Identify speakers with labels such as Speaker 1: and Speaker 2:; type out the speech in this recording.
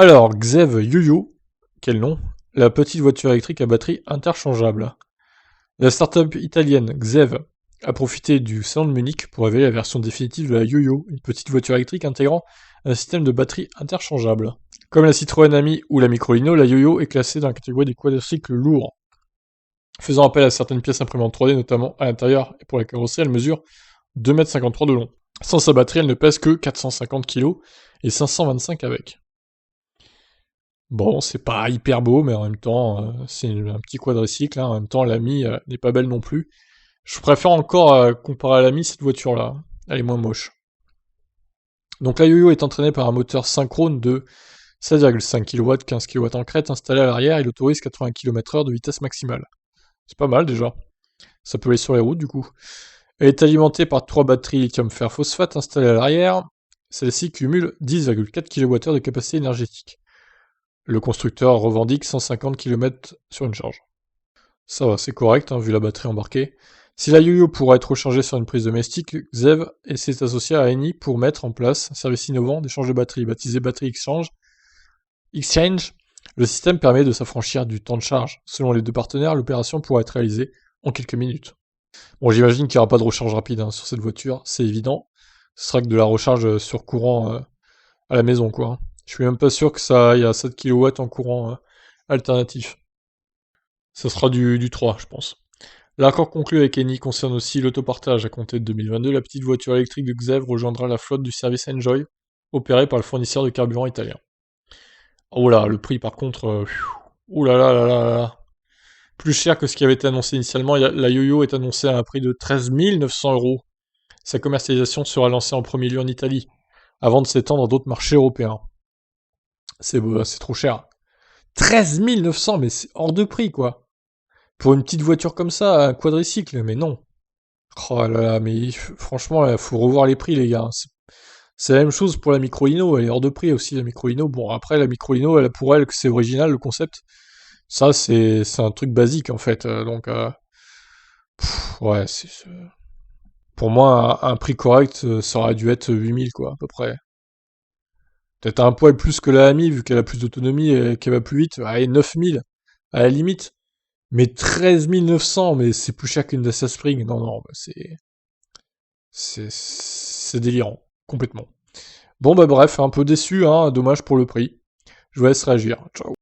Speaker 1: Alors, Xev Yo-Yo, quel nom? La petite voiture électrique à batterie interchangeable. La start-up italienne Xev a profité du salon de Munich pour révéler la version définitive de la Yo-Yo, une petite voiture électrique intégrant un système de batterie interchangeable. Comme la Citroën Ami ou la Microlino, la Yo-Yo est classée dans la catégorie des quadricycles lourds. Faisant appel à certaines pièces imprimantes 3D, notamment à l'intérieur et pour la carrosserie, elle mesure 2,53 m de long. Sans sa batterie, elle ne pèse que 450 kg et 525 avec. Bon, c'est pas hyper beau, mais en même temps, c'est un petit quadricycle, hein. En même temps, l'Ami n'est pas belle non plus. Je préfère encore, comparer à l'Ami, cette voiture-là. Elle est moins moche. Donc la Yo-Yo est entraînée par un moteur synchrone de 16,5 kW, 15 kW en crête, installé à l'arrière, il autorise 80 km/h de vitesse maximale. C'est pas mal déjà. Ça peut aller sur les routes du coup. Elle est alimentée par 3 batteries lithium fer phosphate installées à l'arrière. Celle-ci cumule 10,4 kWh de capacité énergétique. Le constructeur revendique 150 km sur une charge. Ça va, c'est correct, hein, vu la batterie embarquée. Si la Yo-Yo pourra être rechargée sur une prise domestique, Xev s'est associé à Eni pour mettre en place un service innovant d'échange de batterie, baptisé Battery Exchange. Le système permet de s'affranchir du temps de charge. Selon les deux partenaires, l'opération pourra être réalisée en quelques minutes. Bon, j'imagine qu'il n'y aura pas de recharge rapide hein, sur cette voiture, c'est évident. Ce sera que de la recharge sur courant à la maison, quoi. Je suis même pas sûr que ça aille à 7 kW en courant alternatif. Ça sera du 3, je pense. L'accord conclu avec Eni concerne aussi l'autopartage. À compter de 2022, la petite voiture électrique de Xev rejoindra la flotte du service Enjoy, opéré par le fournisseur de carburant italien. Oh là, le prix par contre... ouh là là là là là. Plus cher que ce qui avait été annoncé initialement, la Yo-Yo est annoncée à un prix de 13 900 €. Sa commercialisation sera lancée en premier lieu en Italie, avant de s'étendre à d'autres marchés européens. C'est trop cher. 13 900, mais c'est hors de prix, quoi. Pour une petite voiture comme ça, un quadricycle, mais non. Oh là là, mais franchement, il faut revoir les prix, les gars. C'est la même chose pour la Microlino, elle est hors de prix aussi, la Microlino. Bon, après, la Microlino, pour elle, c'est original, le concept. Ça, c'est un truc basique, en fait. Donc, ouais, pour moi, un prix correct, ça aurait dû être 8000, quoi, à peu près. Peut-être un poil plus que la Ami, vu qu'elle a plus d'autonomie et qu'elle va plus vite. Allez, 9000, à la limite. Mais 13 900, mais c'est plus cher qu'une Dacia Spring. Non, non, bah, c'est délirant, complètement. Bon, bah bref, un peu déçu, hein, dommage pour le prix. Je vous laisse réagir. Ciao.